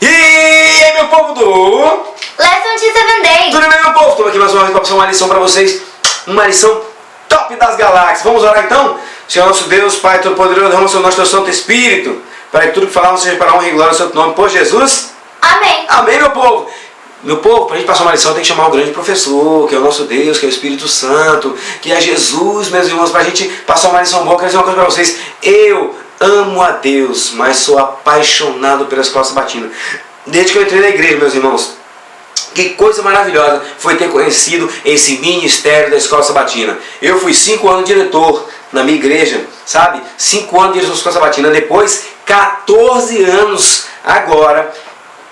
E aí, meu povo do Lesson de 7 Days. Tudo bem, meu povo? Estou aqui mais uma vez para passar uma lição para vocês. Uma lição top das galáxias. Vamos orar então? Senhor nosso Deus, Pai Todo-Poderoso, derrama sobre nós teu Santo Espírito, para que tudo que falamos seja para a honra e glória do seu nome, por Jesus. Amém. Amém, meu povo. Meu povo, para a gente passar uma lição tem que chamar o grande professor, que é o nosso Deus, que é o Espírito Santo, que é Jesus, meus irmãos, para a gente passar uma lição boa. Eu quero dizer uma coisa para vocês. Eu amo a Deus, mas sou apaixonado pela Escola Sabatina. Desde que eu entrei na igreja, meus irmãos, que coisa maravilhosa foi ter conhecido esse ministério da Escola Sabatina. Eu fui 5 anos diretor na minha igreja, sabe? 5 anos de diretor da Escola Sabatina. Depois, 14 anos agora,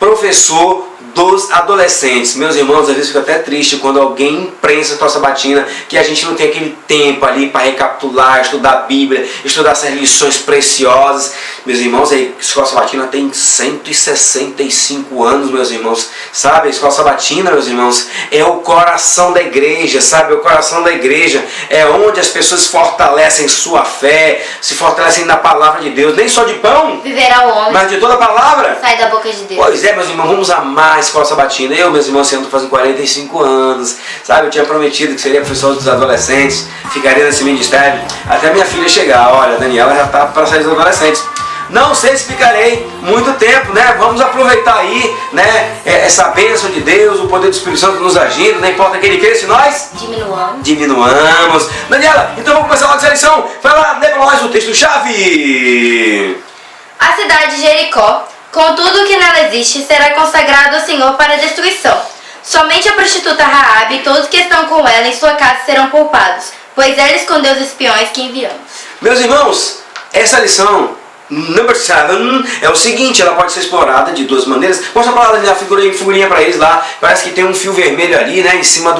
professor dos adolescentes. Meus irmãos, às vezes fica até triste quando alguém imprensa a Escola Sabatina, que a gente não tem aquele tempo ali para recapitular, estudar a Bíblia, estudar essas lições preciosas. Meus irmãos, a Escola Sabatina tem 165 anos, meus irmãos. Sabe, a Escola Sabatina, meus irmãos, é o coração da igreja, sabe? O coração da igreja é onde as pessoas fortalecem sua fé, se fortalecem na palavra de Deus. Nem só de pão Viverá o homem, mas de toda a palavra. sai da boca de Deus. Pois é, meus irmãos, vamos amar a Escola Sabatina. Eu, meus irmãos, estou fazendo 45 anos, sabe? Eu tinha prometido que seria professor dos adolescentes, ficaria nesse ministério até minha filha chegar. Olha, a Daniela já está para sair dos adolescentes. Não sei se ficarei muito tempo, né? Vamos aproveitar aí, né? Essa bênção de Deus, o poder do Espírito Santo nos agindo, não importa que ele queira, se nós diminuamos. Daniela, então vamos começar logo essa lição. Vai lá, lê para nós o texto-chave. A cidade de Jericó, com tudo que nela existe, será consagrado ao Senhor para destruição. Somente a prostituta Raabe e todos que estão com ela em sua casa serão poupados, pois ela escondeu os espiões que enviamos. Meus irmãos, essa lição Number 7 é o seguinte, ela pode ser explorada de duas maneiras. Mostra pra lá a figurinha para eles lá. Parece que tem um fio vermelho ali, né, em cima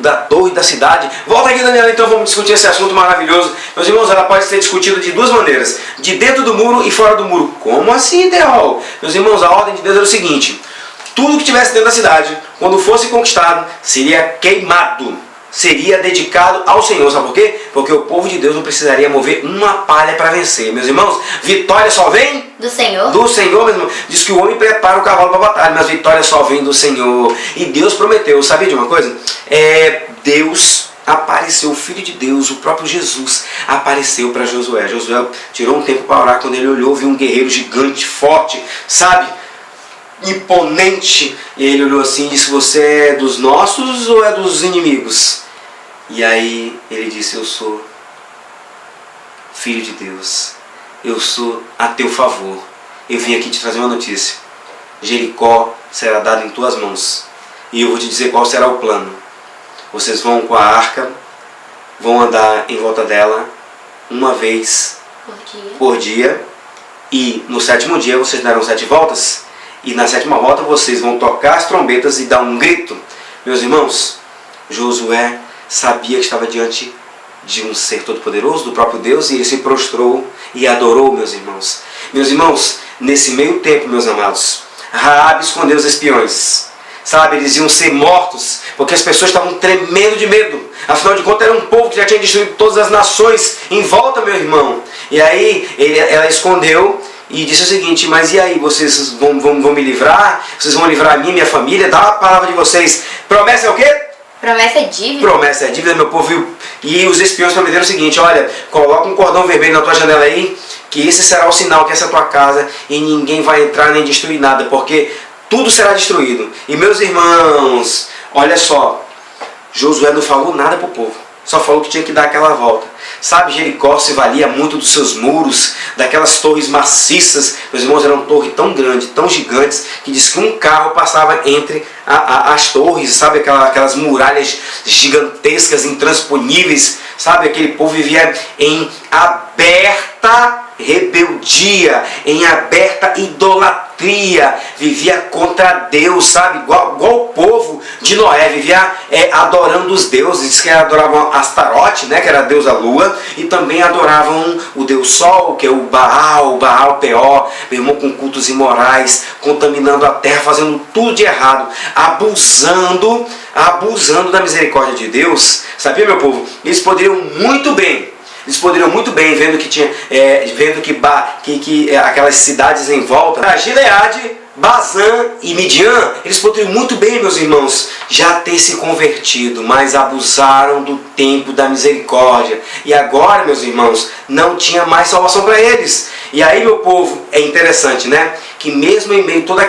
da torre da cidade. Volta aqui, Daniela, então vamos discutir esse assunto maravilhoso. Meus irmãos, ela pode ser discutida de duas maneiras, de dentro do muro e fora do muro. Como assim, Teol? Meus irmãos, a ordem de Deus era o seguinte: tudo que tivesse dentro da cidade, quando fosse conquistado, seria queimado, seria dedicado ao Senhor. Sabe por quê? Porque o povo de Deus não precisaria mover uma palha para vencer. Meus irmãos, vitória só vem do Senhor. Do Senhor, meu irmão. Diz que o homem prepara o cavalo para a batalha, mas vitória só vem do Senhor. E Deus prometeu, sabia de uma coisa? Deus apareceu, o Filho de Deus, o próprio Jesus, apareceu para Josué. Josué tirou um tempo para orar. Quando ele olhou, viu um guerreiro gigante, forte, sabe? Imponente. E ele olhou assim e disse: você é dos nossos ou é dos inimigos? E aí ele disse: eu sou filho de Deus, eu sou a teu favor, eu vim aqui te trazer uma notícia. Jericó será dado em tuas mãos, e eu vou te dizer qual será o plano. Vocês vão com a arca, vão andar em volta dela uma vez por dia, e no 7º dia vocês darão 7 voltas, e na 7ª volta vocês vão tocar as trombetas e dar um grito. Meus irmãos, Josué sabia que estava diante de um ser todo-poderoso, do próprio Deus, e ele se prostrou e adorou, meus irmãos. Meus irmãos, nesse meio tempo, meus amados, Raabe escondeu os espiões. Sabe, eles iam ser mortos, porque as pessoas estavam tremendo de medo. Afinal de contas, era um povo que já tinha destruído todas as nações em volta, meu irmão. E aí, ela escondeu e disse o seguinte: mas e aí, vocês vão me livrar? Vocês vão livrar a mim e minha família? Dá a palavra de vocês. Promessa é o quê? Promessa é dívida. Promessa é dívida, meu povo. E os espiões prometeram o seguinte: olha, coloca um cordão vermelho na tua janela aí, que esse será o sinal que essa é a tua casa, e ninguém vai entrar nem destruir nada, porque tudo será destruído. E meus irmãos, olha só, Josué não falou nada para o povo, só falou que tinha que dar aquela volta. Sabe, Jericó se valia muito dos seus muros, daquelas torres maciças. Meus irmãos, eram torres tão grandes, tão gigantes, que diz que um carro passava entre as torres, sabe, aquelas muralhas gigantescas, intransponíveis. Sabe, aquele povo vivia em aberta rebeldia, em aberta idolatria, vivia contra Deus, sabe, igual o povo de Noé, vivia adorando os deuses. Diz que adoravam Astarote, né, que era a deusa lua, e também adoravam o deus sol, que é o Baal Peor, meu irmão, com cultos imorais, contaminando a terra, fazendo tudo de errado, abusando da misericórdia de Deus. Sabia, meu povo? Eles poderiam muito bem, vendo que aquelas cidades em volta, a Gileade Bazã e Midian, eles poderiam muito bem, meus irmãos, já ter se convertido, mas abusaram do tempo da misericórdia. E agora, meus irmãos, não tinha mais salvação para eles. E aí, meu povo, é interessante, né? Que mesmo em meio a todo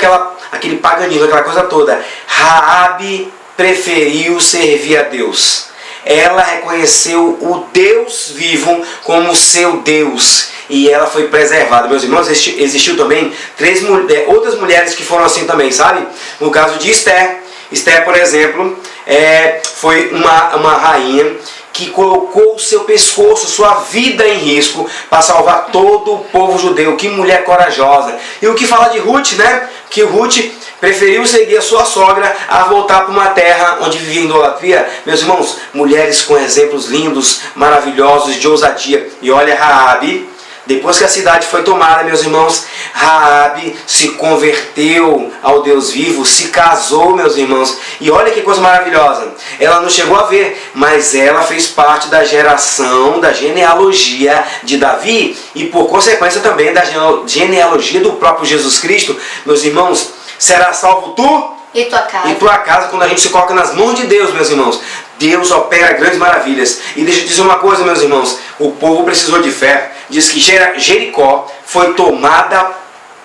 aquele paganismo, aquela coisa toda, Raabe preferiu servir a Deus. Ela reconheceu o Deus vivo como seu Deus. E ela foi preservada. Meus irmãos, existiu também outras mulheres que foram assim também, sabe? No caso de Esther. Esther, por exemplo, foi uma rainha que colocou o seu pescoço, sua vida em risco para salvar todo o povo judeu. Que mulher corajosa. E o que falar de Ruth, né? Que Ruth preferiu seguir a sua sogra a voltar para uma terra onde vivia idolatria. Meus irmãos, mulheres com exemplos lindos, maravilhosos, de ousadia. E olha Raabe, depois que a cidade foi tomada, meus irmãos, Raabe se converteu ao Deus vivo, se casou, meus irmãos. E olha que coisa maravilhosa. Ela não chegou a ver, mas ela fez parte da geração, da genealogia de Davi e por consequência também da genealogia do próprio Jesus Cristo. Meus irmãos, será salvo tu e tua casa. E tua casa, quando a gente se coloca nas mãos de Deus, meus irmãos. Deus opera grandes maravilhas. E deixa eu dizer uma coisa, meus irmãos. O povo precisou de fé. Diz que Jericó foi tomada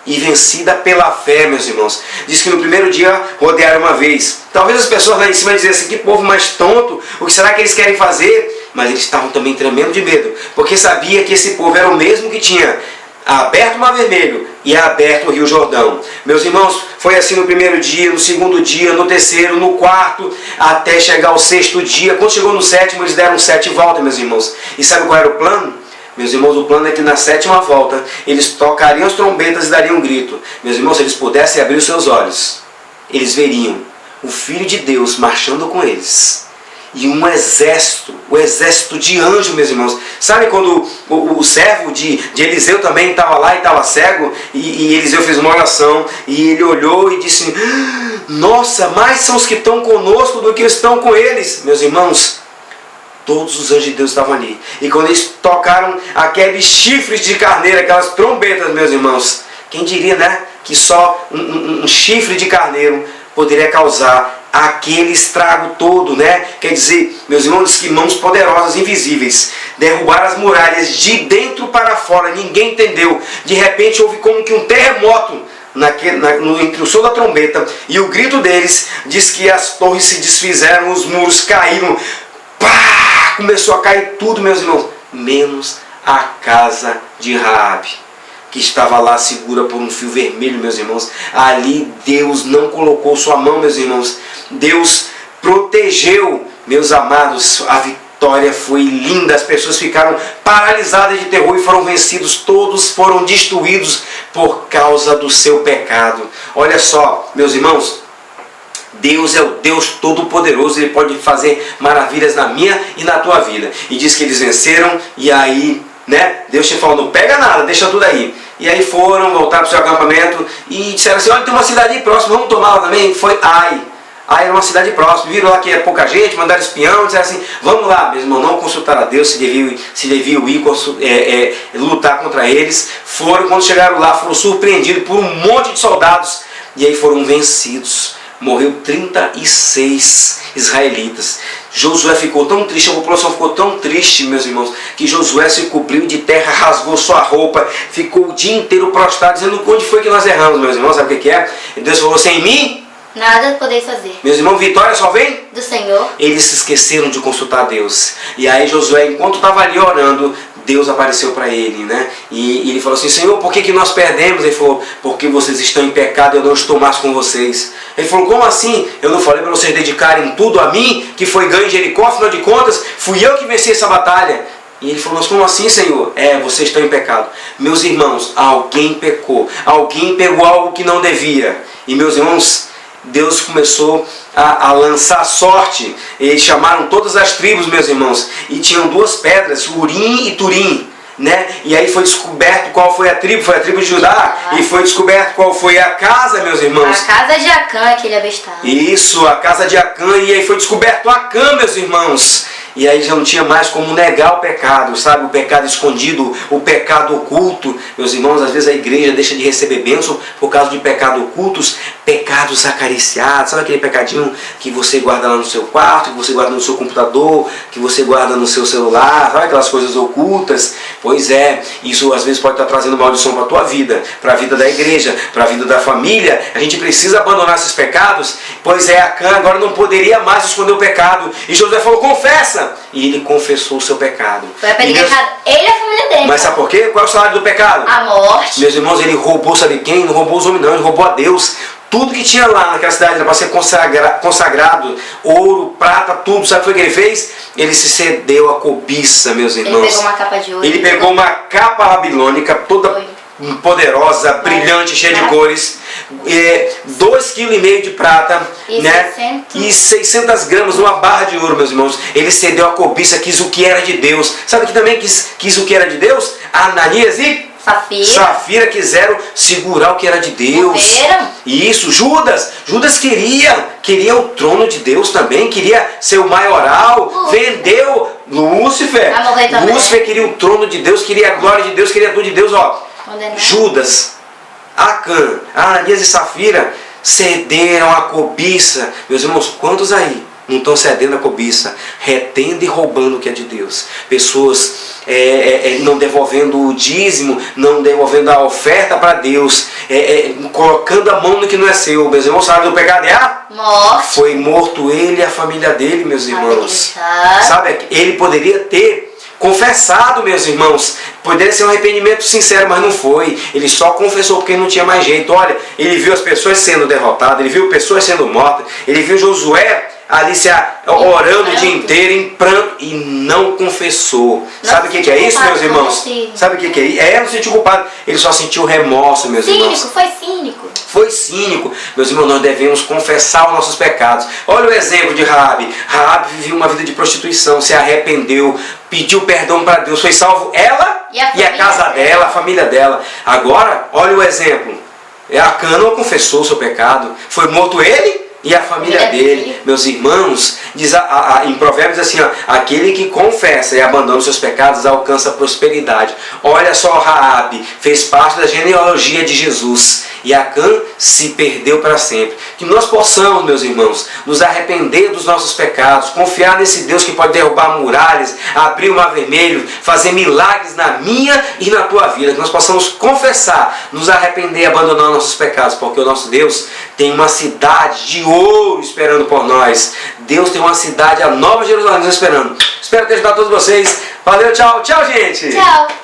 e vencida pela fé, meus irmãos. Diz que no primeiro dia rodearam uma vez. Talvez as pessoas lá em cima dizem assim, que povo mais tonto, o que será que eles querem fazer? Mas eles estavam também tremendo de medo, porque sabia que esse povo era o mesmo que tinha aberto o Mar Vermelho e aberto o Rio Jordão. Meus irmãos, foi assim no primeiro dia, no segundo dia, no terceiro, no quarto, até chegar ao sexto dia. Quando chegou no sétimo, eles deram 7 voltas, meus irmãos. E sabe qual era o plano? Meus irmãos, o plano é que na 7ª volta, eles tocariam as trombetas e dariam um grito. Meus irmãos, se eles pudessem abrir os seus olhos, eles veriam o Filho de Deus marchando com eles. E um exército, o exército de anjos, meus irmãos. Sabe quando o servo de Eliseu também estava lá e estava cego? E Eliseu fez uma oração e ele olhou e disse, nossa, mais são os que estão conosco do que estão com eles. Meus irmãos, todos os anjos de Deus estavam ali. E quando eles tocaram aqueles chifres de carneiro, aquelas trombetas, meus irmãos, quem diria, né? Que só um chifre de carneiro poderia causar aquele estrago todo, né? Quer dizer, meus irmãos, diz que mãos poderosas, invisíveis, derrubaram as muralhas de dentro para fora. Ninguém entendeu. De repente houve como que um terremoto entre o som da trombeta e o grito deles. Diz que as torres se desfizeram, os muros caíram. Pá! Começou a cair tudo, meus irmãos, menos a casa de Raabe, que estava lá segura por um fio vermelho, meus irmãos. Ali Deus não colocou sua mão, meus irmãos. Deus protegeu, meus amados. A vitória foi linda. As pessoas ficaram paralisadas de terror e foram vencidos. Todos foram destruídos por causa do seu pecado. Olha só, meus irmãos. Deus é o Deus Todo-Poderoso, Ele pode fazer maravilhas na minha e na tua vida. E diz que eles venceram, e aí, né, Deus te falou, não pega nada, deixa tudo aí. E aí foram, voltaram para o seu acampamento e disseram assim, olha, tem uma cidade aí próxima, vamos tomar lá também. Foi Ai. Ai era uma cidade próxima, viram lá que é pouca gente, mandaram espião, disseram assim, vamos lá, meu irmão, não consultaram a Deus se deviam ir lutar contra eles. Foram, quando chegaram lá, foram surpreendidos por um monte de soldados, e aí foram vencidos. Morreu 36 israelitas. Josué ficou tão triste, a população ficou tão triste, meus irmãos, que Josué se cobriu de terra, rasgou sua roupa, ficou o dia inteiro prostrado, dizendo, onde foi que nós erramos, meus irmãos? Sabe o que é? E Deus falou, sem mim nada podeis fazer. Meus irmãos, vitória só vem do Senhor. Eles se esqueceram de consultar Deus. E aí Josué, enquanto estava ali orando, Deus apareceu para ele, né? E ele falou assim, Senhor, por que nós perdemos? Ele falou, porque vocês estão em pecado e eu não estou mais com vocês. Ele falou, como assim? Eu não falei para vocês dedicarem tudo a mim, que foi ganho em Jericó, afinal de contas, fui eu que venci essa batalha. E ele falou, mas como assim, Senhor? Vocês estão em pecado. Meus irmãos, alguém pecou. Alguém pegou algo que não devia. E meus irmãos, Deus começou a lançar sorte. Eles chamaram todas as tribos, meus irmãos, e tinham 2 pedras, Urim e Turim, né? E aí foi descoberto qual foi a tribo de Judá, e foi descoberto qual foi a casa, meus irmãos. A casa de Acã, aquele abestado. Isso, a casa de Acã, e aí foi descoberto Acã, meus irmãos. e aí já não tinha mais como negar o pecado, sabe? O pecado escondido, o pecado oculto. Meus irmãos, às vezes a igreja deixa de receber bênção por causa de pecados ocultos, pecados acariciados. Sabe aquele pecadinho que você guarda lá no seu quarto, que você guarda no seu computador, que você guarda no seu celular, sabe aquelas coisas ocultas? Pois é, isso às vezes pode estar trazendo maldição para a tua vida, para a vida da igreja, para a vida da família. A gente precisa abandonar esses pecados. Pois é, Acã agora não poderia mais esconder o pecado. E Josué falou, confessa! E ele confessou o seu pecado. Foi apenas pecado ele e a família dele. Mas sabe por quê? Qual é o salário do pecado? A morte. Meus irmãos, ele roubou, sabe quem? Não roubou os homens não, ele roubou a Deus. Tudo que tinha lá naquela cidade era para ser consagrado, ouro, prata, tudo. Sabe o que ele fez? Ele se cedeu à cobiça, meus irmãos. Ele pegou uma capa de ouro. Ele pegou uma capa babilônica, toda poderosa, brilhante, cheia de cores, 2,5 kg de prata, e né? 600. E 600 gramas, uma barra de ouro, meus irmãos. Ele cedeu à cobiça, quis o que era de Deus. Sabe que também quis o que era de Deus? Ananias e Safira quiseram segurar o que era de Deus. E isso, Judas queria o trono de Deus também, queria ser o maioral, vendeu Lúcifer. Lúcifer queria o trono de Deus, queria a glória de Deus, queria tudo de Deus, ó. Judas, Acã, Ananias e Safira cederam à cobiça. Meus irmãos, quantos aí não estão cedendo à cobiça, retendo e roubando o que é de Deus? Pessoas não devolvendo o dízimo, não devolvendo a oferta para Deus, colocando a mão no que não é seu. Meus irmãos, sabe do pecado? Morte. Foi morto ele e a família dele, meus irmãos. Sabe, ele poderia ter confessado, meus irmãos, poderia ser um arrependimento sincero, mas não foi. Ele só confessou porque não tinha mais jeito. Olha, ele viu as pessoas sendo derrotadas, ele viu pessoas sendo mortas, ele viu Josué ali orando o dia inteiro em pranto e não confessou. Sabe o que é isso, meus irmãos? Sabe o que é isso? Não sentiu culpado, ele só sentiu remorso, meus irmãos. Foi cínico. Foi cínico. Meus irmãos, nós devemos confessar os nossos pecados. Olha o exemplo de Raabe. Raabe vivia uma vida de prostituição, se arrependeu, pediu perdão para Deus, foi salvo ela e a casa dela, a família dela. Agora, olha o exemplo. Acã não confessou o seu pecado, foi morto ele e a família dele. Meus irmãos, diz em Provérbios assim, ó, aquele que confessa e abandona os seus pecados alcança prosperidade. Olha só, Raabe fez parte da genealogia de Jesus e Acã se perdeu para sempre. Que nós possamos, meus irmãos, nos arrepender dos nossos pecados, confiar nesse Deus que pode derrubar muralhas, abrir o mar vermelho, fazer milagres na minha e na tua vida. Que nós possamos confessar, nos arrepender e abandonar nossos pecados, porque o nosso Deus tem uma cidade de ouro esperando por nós. Deus tem uma cidade, a Nova Jerusalém, nos esperando. Espero ter ajudado todos vocês. Valeu, tchau, tchau, gente! Tchau!